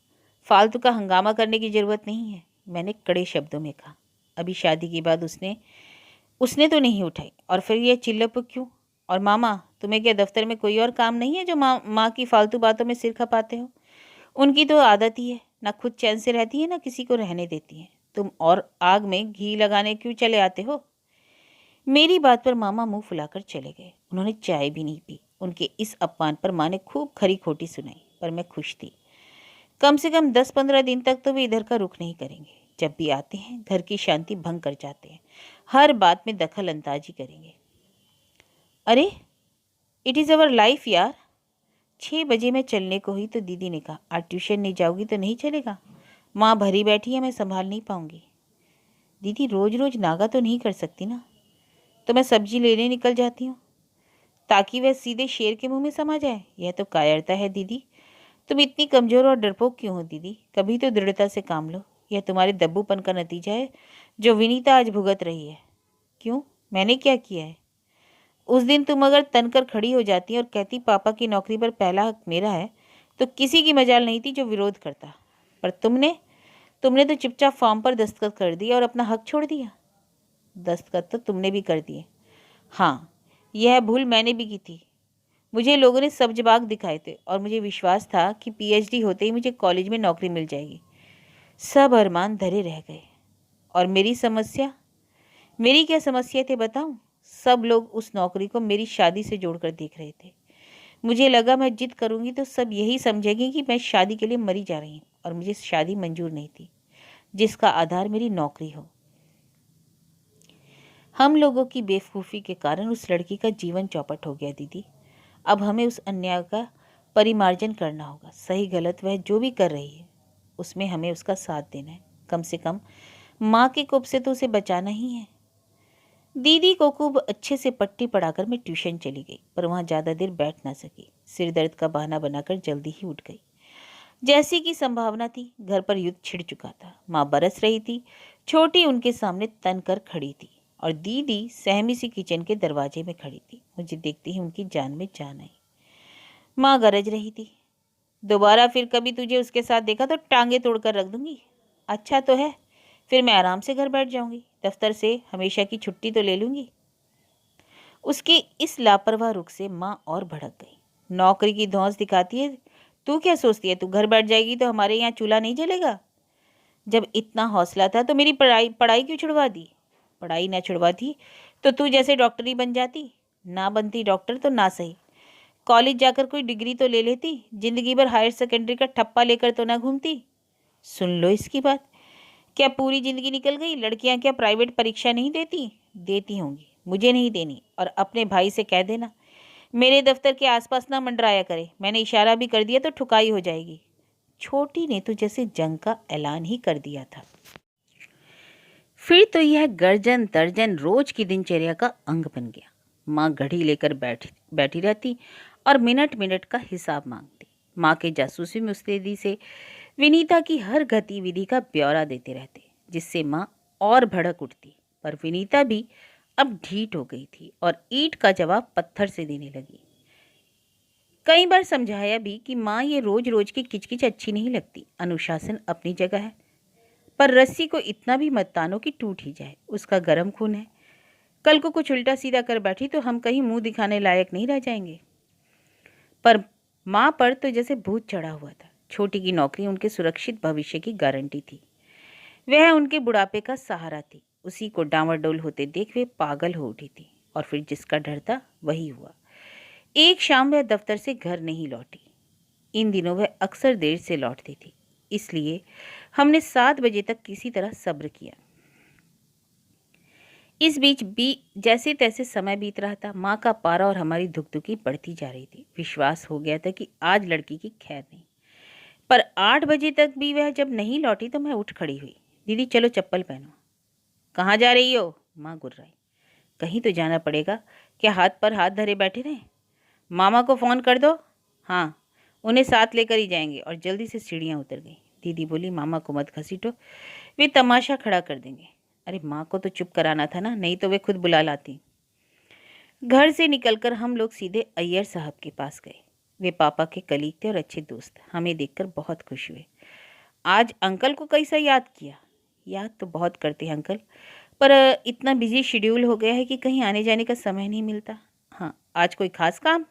फालतू का हंगामा करने की ज़रूरत नहीं है, मैंने कड़े शब्दों में कहा। अभी शादी के बाद उसने उसने तो नहीं उठाई, और फिर यह चिल्लप क्यों? और मामा, तुम्हें क्या दफ्तर में कोई और काम नहीं है जो माँ की फालतू बातों में सिर खपाते हो? उनकी तो आदत ही है, ना खुद चैन से रहती है ना किसी को रहने देती है। तुम और आग में घी लगाने क्यों चले आते हो? मेरी बात पर मामा मुंह फुलाकर चले गए। उन्होंने चाय भी नहीं पी। उनके इस अपमान पर माँ ने खूब खरी खोटी सुनाई, पर मैं खुश थी। कम से कम 10-15 दिन तक तो वे इधर का रुख नहीं करेंगे। जब भी आते हैं घर की शांति भंग कर जाते हैं, हर बात में दखल अंदाजी करेंगे। अरे, इट इज़ अवर लाइफ यार। 6 बजे मैं चलने को हुई तो दीदी ने कहा, आज ट्यूशन नहीं जाओगी तो नहीं चलेगा। माँ भरी बैठी है, मैं संभाल नहीं पाऊंगी। दीदी, रोज रोज नागा तो नहीं कर सकती ना, तो मैं सब्जी लेने निकल जाती हूँ, ताकि वह सीधे शेर के मुंह में समा जाए। यह तो कायरता है दीदी। तुम इतनी कमज़ोर और डरपोक क्यों हो दीदी? कभी तो दृढ़ता से काम लो। यह तुम्हारे दब्बूपन का नतीजा है जो विनीता आज भुगत रही है। क्यों? मैंने क्या किया है? उस दिन तुम अगर तनकर खड़ी हो जाती और कहती पापा की नौकरी पर पहला हक मेरा है, तो किसी की मजाल नहीं थी जो विरोध करता। पर तुमने तो चुपचाप फॉर्म पर दस्तखत कर दिया और अपना हक छोड़ दिया। दस्तखत तो तुमने भी कर दिए। हाँ, यह भूल मैंने भी की थी। मुझे लोगों ने सब जवाब दिखाए थे और मुझे विश्वास था कि पीएचडी होते ही मुझे कॉलेज में नौकरी मिल जाएगी। सब अरमान धरे रह गए। और मेरी क्या समस्या थे बताऊं? सब लोग उस नौकरी को मेरी शादी से जोड़कर देख रहे थे। मुझे लगा मैं जिद करूंगी तो सब यही समझेंगे कि मैं शादी के लिए मरी जा रही हूँ, और मुझे शादी मंजूर नहीं थी जिसका आधार मेरी नौकरी हो। हम लोगों की बेवकूफ़ी के कारण उस लड़की का जीवन चौपट हो गया दीदी। अब हमें उस अन्याय का परिमार्जन करना होगा। सही गलत वह जो भी कर रही है, उसमें हमें उसका साथ देना है। कम से कम माँ के कोप से तो उसे बचाना ही है। दीदी को खूब अच्छे से पट्टी पढ़ाकर मैं ट्यूशन चली गई, पर वहाँ ज़्यादा देर बैठ ना सकी। सिर दर्द का बहाना बनाकर जल्दी ही उठ गई। जैसी की संभावना थी, घर पर युद्ध छिड़ चुका था। माँ बरस रही थी, छोटी उनके सामने तन कर खड़ी थी, और दीदी सहमी सी किचन के दरवाजे में खड़ी थी। मुझे देखते ही उनकी जान में जान आई। माँ गरज रही थी, दोबारा फिर कभी तुझे उसके साथ देखा तो टांगे तोड़कर रख दूंगी। अच्छा तो है, फिर मैं आराम से घर बैठ जाऊंगी, दफ्तर से हमेशा की छुट्टी तो ले लूंगी। उसके इस लापरवाह रुख से माँ और भड़क गई। नौकरी की धौंस दिखाती है तू क्या सोचती है, तू घर बैठ जाएगी तो हमारे यहाँ चूल्हा नहीं जलेगा? जब इतना हौसला था तो मेरी पढ़ाई पढ़ाई क्यों छुड़वा दी? पढ़ाई ना छुड़वाती तो तू जैसे डॉक्टर ही बन जाती। ना बनती डॉक्टर तो ना सही, कॉलेज जाकर कोई डिग्री तो ले लेती, जिंदगी भर हायर सेकेंडरी का ठप्पा लेकर तो ना घूमती। सुन लो इसकी बात, क्या पूरी जिंदगी निकल गई? लड़कियां क्या प्राइवेट परीक्षा नहीं देती? देती होंगी, मुझे नहीं देनी। और अपने भाई से कह देना मेरे दफ्तर के आसपास ना मंडराया करे, मैंने इशारा भी कर दिया तो ठुकाई हो जाएगी। छोटी ने तो जैसे जंग का ऐलान ही कर दिया था। फिर तो यह गर्जन तर्जन रोज की दिनचर्या का अंग बन गया। माँ घड़ी लेकर बैठी रहती और मिनट मिनट का हिसाब मांगती। माँ के जासूसी मुस्तैदी से विनीता की हर गतिविधि का ब्यौरा देते रहते, जिससे माँ और भड़क उठती। पर विनीता भी अब ढीठ हो गई थी और ईंट का जवाब पत्थर से देने लगी। कई बार समझाया भी कि माँ, ये रोज रोज की किचकिच अच्छी नहीं लगती, अनुशासन अपनी जगह है, पर रस्सी को इतना भी मत तानो कि टूट ही जाए, उसका गर्म खून है। कल को कुछ उल्टा सीधा कर बैठी तो हम कहीं मुंह दिखाने लायक नहीं रह जाएंगे। पर माँ पर तो जैसे भूत चढ़ा हुआ था। छोटी की नौकरी उनके सुरक्षित भविष्य की गारंटी थी, वह उनके बुढ़ापे का सहारा थी। उसी को डांवाडोल होते देख वे पागल हो उठी थी। और फिर जिसका डर था वही हुआ। एक शाम वह दफ्तर से घर नहीं लौटी। इन दिनों वह अक्सर देर से लौटती थी, इसलिए हमने 7 बजे तक किसी तरह सब्र किया। इस बीच भी जैसे तैसे समय बीत रहा था। माँ का पारा और हमारी धुकधुकी बढ़ती जा रही थी। विश्वास हो गया था कि आज लड़की की खैर नहीं। पर 8 बजे तक भी वह जब नहीं लौटी तो मैं उठ खड़ी हुई। दीदी चलो चप्पल पहनो। कहाँ जा रही हो? माँ गुर्राई। कहीं तो जाना पड़ेगा, क्या हाथ पर हाथ धरे बैठे रहें? मामा को फ़ोन कर दो। हाँ, उन्हें साथ लेकर ही जाएंगे। और जल्दी से सीढ़ियाँ उतर गई। दीदी बोली मामा को मत घसीटो, वे तमाशा खड़ा कर देंगे। अरे माँ को तो चुप कराना था ना, नहीं तो वे खुद बुला लाती। घर से निकलकर हम लोग सीधे अय्यर साहब के पास गए। वे पापा के कलीग थे और अच्छे दोस्त। हमें देखकर बहुत खुश हुए। आज अंकल को कैसा याद किया? याद तो बहुत करते हैं अंकल, पर इतना बिजी शेड्यूल हो गया है कि कहीं आने जाने का समय नहीं मिलता। हाँ, आज कोई खास काम?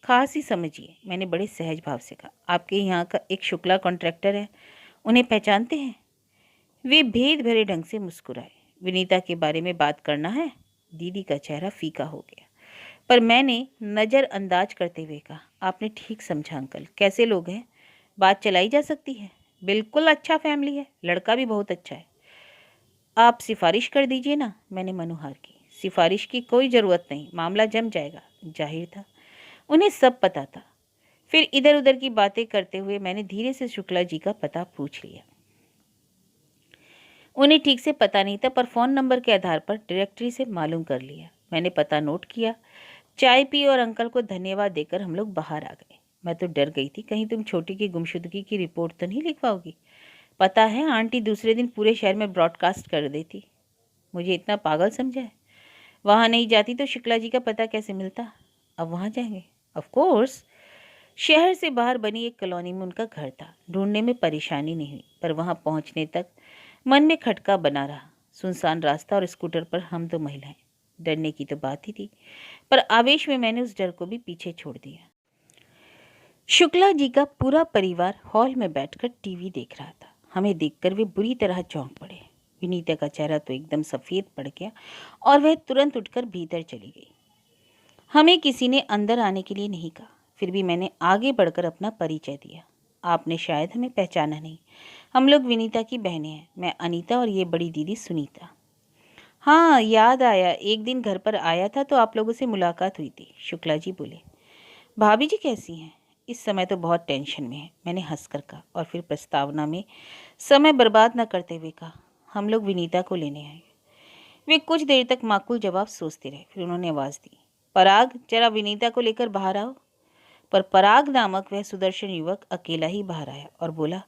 खास ही समझिए, मैंने बड़े सहज भाव से कहा। आपके यहाँ का एक शुक्ला कॉन्ट्रैक्टर है, उन्हें पहचानते हैं? वे भेद भरे ढंग से मुस्कुराए। विनीता के बारे में बात करना है? दीदी का चेहरा फीका हो गया, पर मैंने नज़रअंदाज करते हुए कहा, आपने ठीक समझा अंकल। कैसे लोग हैं? बात चलाई जा सकती है। बिल्कुल, अच्छा फैमिली है, लड़का भी बहुत अच्छा है। आप सिफारिश कर दीजिए ना। मैंने मनुहार की। सिफारिश की कोई ज़रूरत नहीं, मामला जम जाएगा। जाहिर था उन्हें सब पता था। फिर इधर उधर की बातें करते हुए मैंने धीरे से शुक्ला जी का पता पूछ लिया। उन्हें ठीक से पता नहीं था, पर फ़ोन नंबर के आधार पर डायरेक्टरी से मालूम कर लिया। मैंने पता नोट किया, चाय पी और अंकल को धन्यवाद देकर हम लोग बाहर आ गए। मैं तो डर गई थी, कहीं तुम छोटी की गुमशुदगी की रिपोर्ट तो नहीं लिखवाओगी। पता है आंटी दूसरे दिन पूरे शहर में ब्रॉडकास्ट कर देती। मुझे इतना पागल समझा है? वहाँ नहीं जाती तो शुक्ला जी का पता कैसे मिलता? अब वहाँ जाएंगे? Of course. शहर से बाहर बनी एक कॉलोनी में उनका घर था। ढूंढने में परेशानी नहीं हुई, पर वहाँ पहुँचने तक मन में खटका बना रहा। सुनसान रास्ता और स्कूटर पर हम दो महिलाएं। डरने की तो बात ही थी, पर आवेश में मैंने उस डर को भी पीछे छोड़ दिया। शुक्ला जी का पूरा परिवार हॉल में बैठकर टीवी देख रहा था। हमें देखकर वे बुरी तरह चौंक पड़े। विनीता का चेहरा तो एकदम सफ़ेद पड़ गया और वह तुरंत उठकर भीतर चली गई। हमें किसी ने अंदर आने के लिए नहीं कहा, फिर भी मैंने आगे बढ़कर अपना परिचय दिया। आपने शायद हमें पहचाना नहीं, हम लोग विनीता की बहनें हैं। मैं अनीता और ये बड़ी दीदी सुनीता। हाँ, याद आया, एक दिन घर पर आया था तो आप लोगों से मुलाकात हुई थी। शुक्ला जी बोले। भाभी जी कैसी हैं? इस समय तो बहुत टेंशन में है, मैंने हंसकर कहा। और फिर प्रस्तावना में समय बर्बाद न करते हुए कहा, हम लोग विनीता को लेने आए। वे कुछ देर तक माकूल जवाब सोचते रहे, फिर उन्होंने आवाज़ दी, पराग जरा विनीता को लेकर बाहर आओ। पर पराग नामक वह सुदर्शन युवक अकेला ही बाहर आया और बोला,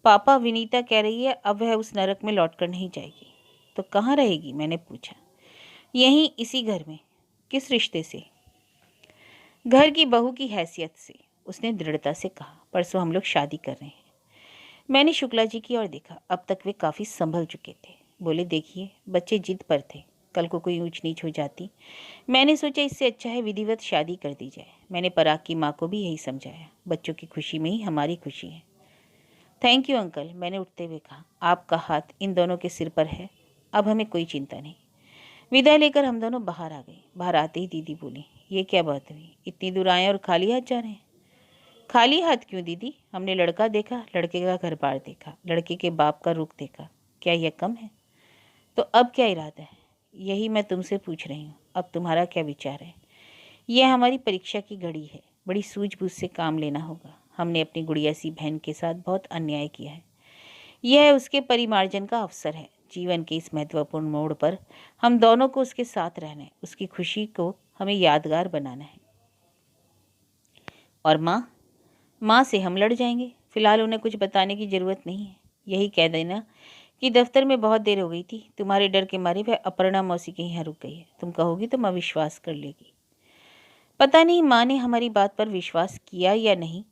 पापा विनीता कह रही है अब वह उस नरक में लौटकर नहीं जाएगी। तो कहाँ रहेगी? मैंने पूछा। यहीं, इसी घर में। किस रिश्ते से? घर की बहू की हैसियत से, उसने दृढ़ता से कहा। परसों हम लोग शादी कर रहे हैं। मैंने शुक्ला जी की ओर देखा। अब तक वे काफ़ी संभल चुके थे। बोले, देखिए बच्चे जिद पर थे, कल को कोई ऊंच नीच हो जाती। मैंने सोचा इससे अच्छा है विधिवत शादी कर दी जाए। मैंने पराग की माँ को भी यही समझाया। बच्चों की खुशी में ही हमारी खुशी है। थैंक यू अंकल, मैंने उठते हुए कहा। आपका हाथ इन दोनों के सिर पर है, अब हमें कोई चिंता नहीं। विदा लेकर हम दोनों बाहर आ गए। बाहर आते ही दीदी बोली, ये क्या बात हुई, इतनी दूर आए और खाली हाथ जा रहे हैं? खाली हाथ क्यों दीदी? हमने लड़का देखा, लड़के का घर बार देखा, लड़के के बाप का रुख देखा, क्या यह कम है? तो अब क्या इरादा है? यही मैं तुमसे पूछ रही हूँ, अब तुम्हारा क्या विचार है? यह हमारी परीक्षा की घड़ी है, बड़ी सूझबूझ से काम लेना होगा। हमने अपनी गुड़िया सी बहन के साथ बहुत अन्याय किया है। यह उसके परिमार्जन का अवसर है। जीवन के इस महत्वपूर्ण मोड़ पर हम दोनों को उसके साथ रहना है, उसकी खुशी को हमें यादगार बनाना है। और माँ से हम लड़ जाएंगे। फिलहाल उन्हें कुछ बताने की ज़रूरत नहीं है। यही कह देना कि दफ्तर में बहुत देर हो गई थी, तुम्हारे डर के मारे वह अपर्णा मौसी के यहाँ रुक गई है। तुम कहोगी तो माँ विश्वास कर लेगी। पता नहीं माँ ने हमारी बात पर विश्वास किया या नहीं।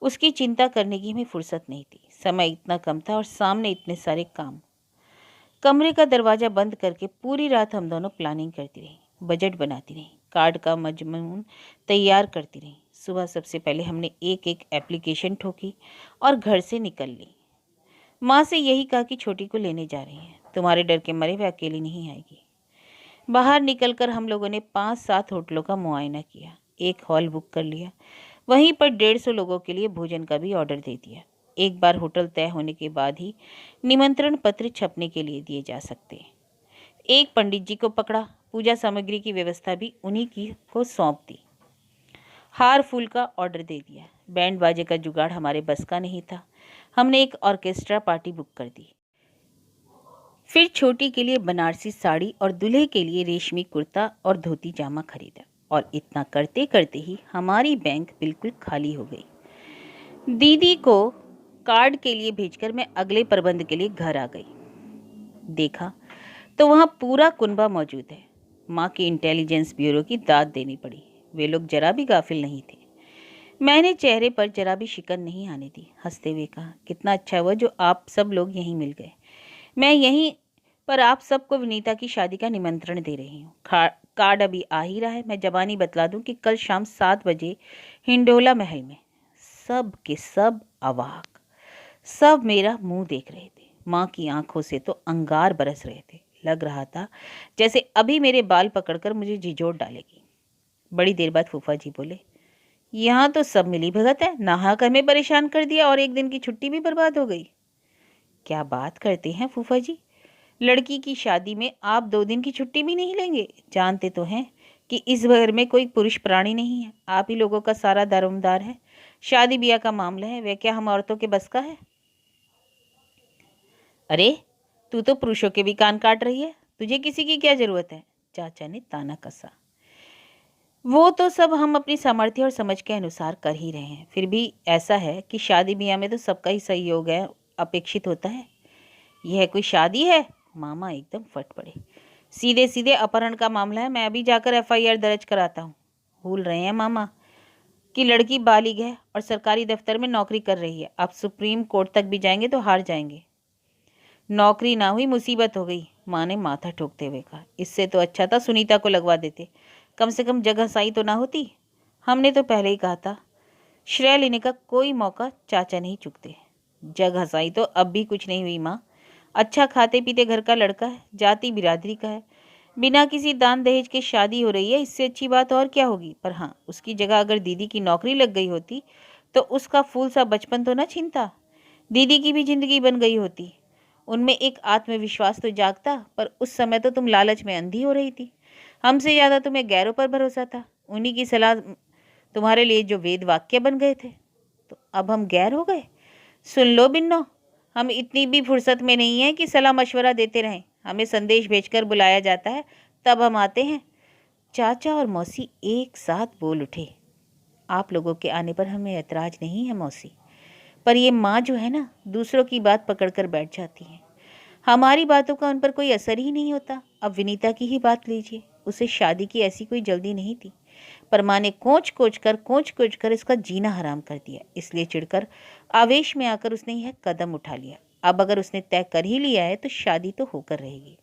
उसकी चिंता करने की हमें फुर्सत नहीं थी। समय इतना कम था और सामने इतने सारे काम। कमरे का दरवाज़ा बंद करके पूरी रात हम दोनों प्लानिंग करती रही, बजट बनाती रही, कार्ड का मजमून तैयार करती रही। सुबह सबसे पहले हमने एक एक एप्लीकेशन ठोकी और घर से निकल ली। माँ से यही कहा कि छोटी को लेने जा रही हैं, तुम्हारे डर के मारे वह अकेली नहीं आएगी। बाहर निकलकर हम लोगों ने 5-7 होटलों का मुआयना किया, एक हॉल बुक कर लिया, वहीं पर 150 लोगों के लिए भोजन का भी ऑर्डर दे दिया। एक बार होटल तय होने के बाद ही निमंत्रण पत्र छपने के लिए दिए जा सकते हैं। एक पंडित जी को पकड़ा, पूजा सामग्री की व्यवस्था भी उन्हीं की को सौंप दी। हार फूल का ऑर्डर दे दिया। बैंड बाजे का जुगाड़ हमारे बस का नहीं था। हमने एक ऑर्केस्ट्रा पार्टी बुक कर दी। फिर छोटी के लिए बनारसी साड़ी और दूल्हे के लिए रेशमी कुर्ता और धोती जामा खरीदा। और इतना करते करते ही हमारी बैंक बिल्कुल खाली हो गई। दीदी को कार्ड के लिए भेजकर मैं अगले प्रबंध के लिए घर आ गई। देखा तो वहाँ पूरा कुनबा मौजूद है। माँ की इंटेलिजेंस ब्यूरो की दाद देनी पड़ी। वे लोग जरा भी गाफिल नहीं थे। मैंने चेहरे पर जरा भी शिकन नहीं आने दी। हंसते हुए कहा, कितना अच्छा हुआ जो आप सब लोग यहीं मिल गए। मैं यहीं पर आप सबको विनीता की शादी का निमंत्रण दे रही हूँ। कार्ड अभी आ ही रहा है। मैं जबानी बतला दूं कि कल शाम 7 बजे हिंडोला महल में। सब के सब अवाक, सब मेरा मुंह देख रहे थे। माँ की आंखों से तो अंगार बरस रहे थे। लग रहा था जैसे अभी मेरे बाल पकड़कर मुझे झिझोड़ डालेगी। बड़ी देर बाद फूफा जी बोले, यहाँ तो सब मिली भगत है, नहा कर हमें परेशान कर दिया और एक दिन की छुट्टी भी बर्बाद हो गई। क्या बात करते हैं फूफा जी, लड़की की शादी में आप 2 दिन की छुट्टी भी नहीं लेंगे? जानते तो हैं कि इस घर में कोई पुरुष प्राणी नहीं है, आप ही लोगों का सारा दारोमदार है। शादी ब्याह का मामला है, वह क्या हम औरतों के बस का है? अरे तू तो पुरुषों के भी कान काट रही है, तुझे किसी की क्या जरूरत है? चाचा ने ताना कसा। वो तो सब हम अपनी सामर्थ्य और समझ के अनुसार कर ही रहे हैं। फिर भी ऐसा है कि शादी ब्याह में तो सबका ही सहयोग है, अपेक्षित होता है। यह कोई शादी है? मामा एकदम फट पड़े। सीधे सीधे अपहरण का मामला है, मैं अभी जाकर FIR दर्ज कराता हूँ। भूल रहे हैं मामा कि लड़की बालिग है और सरकारी दफ्तर में नौकरी कर रही है। आप सुप्रीम कोर्ट तक भी जाएंगे तो हार जाएंगे। नौकरी ना हुई मुसीबत हो गई, माँ ने माथा ठोकते हुए कहा। इससे तो अच्छा था सुनीता को लगवा देते, कम से कम जगह साई तो ना होती। हमने तो पहले ही कहा था, श्रेय लेने का कोई मौका चाचा नहीं चुकते। जगह साई तो अब भी कुछ नहीं हुई माँ। अच्छा खाते पीते घर का लड़का है, जाति बिरादरी का है, बिना किसी दान दहेज के शादी हो रही है, इससे अच्छी बात और क्या होगी। पर हाँ, उसकी जगह अगर दीदी की नौकरी लग गई होती तो उसका फूल सा बचपन तो ना छीनता, दीदी की भी जिंदगी बन गई होती। उनमें एक आत्मविश्वास तो जागता, पर उस समय तो तुम लालच में अंधी हो रही थी। हमसे ज़्यादा तुम्हें गैरों पर भरोसा था, उन्हीं की सलाह तुम्हारे लिए जो वेद वाक्य बन गए थे। तो अब हम गैर हो गए? सुन लो बिन्नो, हम इतनी भी फुर्सत में नहीं हैं कि सलाह मशवरा देते रहें। हमें संदेश भेजकर बुलाया जाता है, तब हम आते हैं। चाचा और मौसी एक साथ बोल उठे। आप लोगों के आने पर हमें ऐतराज नहीं है मौसी, पर ये माँ जो है ना, दूसरों की बात पकड़ कर बैठ जाती है। हमारी बातों का उन पर कोई असर ही नहीं होता। अब विनीता की ही बात लीजिए, उसे शादी की ऐसी कोई जल्दी नहीं थी, पर माँ ने कोच कोच कर इसका जीना हराम कर दिया। इसलिए चिढ़कर, आवेश में आकर उसने यह कदम उठा लिया। अब अगर उसने तय कर ही लिया है तो शादी तो होकर रहेगी।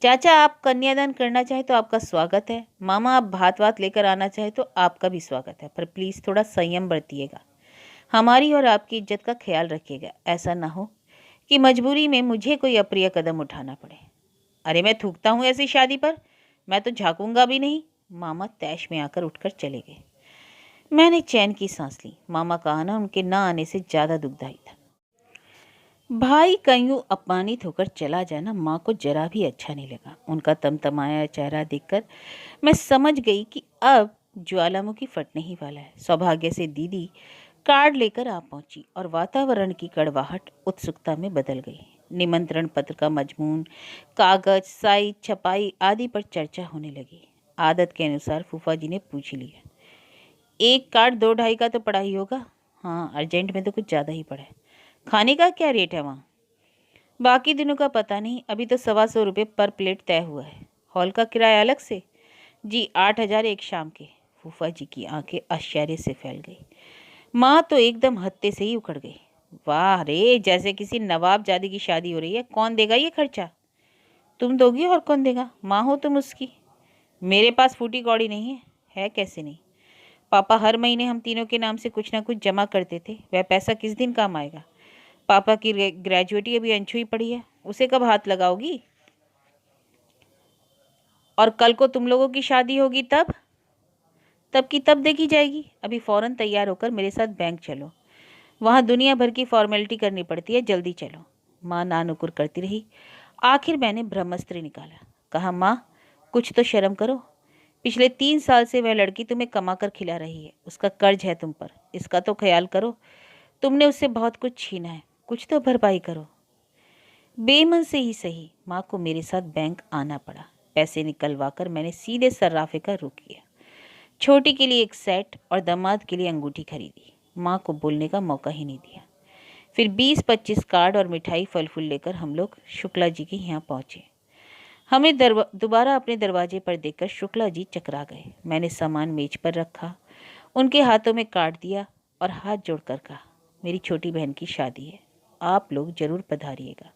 चाचा आप कन्यादान करना चाहे तो आपका स्वागत है, मामा आप भात वात लेकर आना चाहे तो आपका भी स्वागत है, पर प्लीज़ थोड़ा संयम बरतिएगा, हमारी और आपकी इज्जत का ख्याल रखिएगा। ऐसा ना हो कि मजबूरी में मुझे कोई अप्रिय कदम उठाना पड़े। अरे मैं थूकता हूँ ऐसी शादी पर, मैं तो झाँकूंगा भी नहीं। मामा तैश में आकर उठकर चले गए। मैंने चैन की सांस ली। मामा का आना उनके ना आने से ज़्यादा दुखदायी था। भाई का यूं अपमानित होकर चला जाना माँ को जरा भी अच्छा नहीं लगा। उनका तमतमाया चेहरा देखकर मैं समझ गई कि अब ज्वालामुखी फटने ही वाला है। सौभाग्य से दीदी कार्ड लेकर आ पहुंची और वातावरण की कड़वाहट उत्सुकता में बदल गई। निमंत्रण पत्र का मजमून, कागज, साइज, छपाई आदि पर चर्चा होने लगी। आदत के अनुसार फूफा जी ने पूछ लिया, एक कार्ड 2-2.5 का तो पड़ा ही होगा। हाँ, अर्जेंट में तो कुछ ज़्यादा ही पड़ा है। खाने का क्या रेट है वहाँ? बाकी दिनों का पता नहीं, अभी तो 125 पर प्लेट तय हुआ है। हॉल का किराया अलग से? जी 8,000 एक शाम के। फूफा जी की आंखें आश्चर्य से फैल गई। माँ तो एकदम हत्ते से ही उखड़ गई। वाह रे, जैसे किसी नवाबजादे की शादी हो रही है। कौन देगा ये खर्चा? तुम दोगी और कौन देगा? माँ हो तुम उसकी। मेरे पास फूटी कौड़ी नहीं है। है कैसे नहीं? पापा हर महीने हम तीनों के नाम से कुछ ना कुछ जमा करते थे। वह पैसा किस दिन काम आएगा? पापा की ग्रेजुएटी अभी अनछुई पड़ी है, उसे कब हाथ लगाओगी? और कल को तुम लोगों की शादी होगी तब? तब की तब देखी जाएगी। अभी फौरन तैयार होकर मेरे साथ बैंक चलो, वहाँ दुनिया भर की फॉर्मेलिटी करनी पड़ती है। जल्दी चलो। माँ नानुकुर करती रही। आखिर मैंने ब्रह्मास्त्र निकाला। कहा, माँ कुछ तो शर्म करो। पिछले 3 साल से वह लड़की तुम्हें कमा कर खिला रही है, उसका कर्ज है तुम पर, इसका तो ख्याल करो। तुमने उससे बहुत कुछ छीना है, कुछ तो भरपाई करो। बेमन से ही सही माँ को मेरे साथ बैंक आना पड़ा। पैसे निकलवा कर मैंने सीधे सर्राफे का रुख किया। छोटी के लिए एक सेट और दामाद के लिए अंगूठी खरीदी। माँ को बोलने का मौका ही नहीं दिया। फिर 20-25 कार्ड और मिठाई फल फूल लेकर हम लोग शुक्ला जी के यहाँ पहुँचे। हमें दोबारा अपने दरवाजे पर देखकर शुक्ला जी चकरा गए। मैंने सामान मेज पर रखा, उनके हाथों में कार्ड दिया और हाथ जोड़कर कहा, मेरी छोटी बहन की शादी है, आप लोग जरूर पधारिएगा।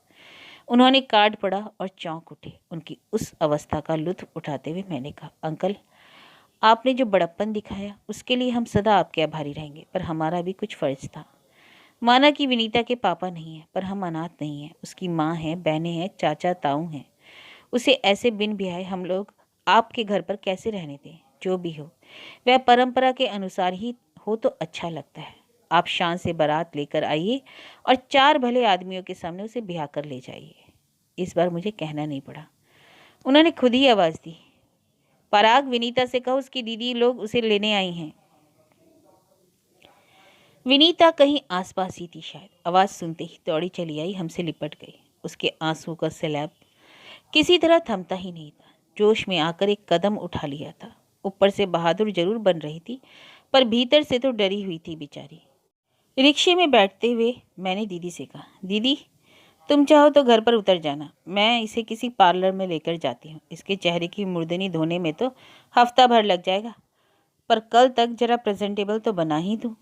उन्होंने कार्ड पढ़ा और चौंक उठे। उनकी उस अवस्था का लुत्फ उठाते हुए मैंने कहा, अंकल आपने जो बड़प्पन दिखाया उसके लिए हम सदा आपके आभारी रहेंगे, पर हमारा भी कुछ फर्ज था। माना कि विनीता के पापा नहीं है, पर हम अनाथ नहीं हैं। उसकी माँ है, बहनें हैं, चाचा ताऊ हैं। उसे ऐसे बिन ब्याहे हम लोग आपके घर पर कैसे रहने दें? जो भी हो वह परंपरा के अनुसार ही हो तो अच्छा लगता है। आप शान से बारात लेकर आइए और 4 भले आदमियों के सामने उसे ब्याह कर ले जाइए। इस बार मुझे कहना नहीं पड़ा, उन्होंने खुद ही आवाज़ दी, पराग विनीता से कहो उसकी दीदी लोग उसे लेने आई हैं। विनीता कहीं आसपास ही थी शायद। आवाज़ सुनते ही दौड़ी चली आई, हमसे लिपट गई। उसके आंसू का सैलाब किसी तरह थमता ही नहीं था। जोश में आकर एक कदम उठा लिया था। ऊपर से बहादुर जरूर बन रही थी, पर भीतर से तो डरी हुई थी बेचारी। रिक्शे में बैठते हुए मैंने दीदी से कहा, दीदी तुम चाहो तो घर पर उतर जाना, मैं इसे किसी पार्लर में लेकर जाती हूँ। इसके चेहरे की मुर्दनी धोने में तो हफ्ता भर लग जाएगा, पर कल तक जरा प्रेजेंटेबल तो बना ही दूँ।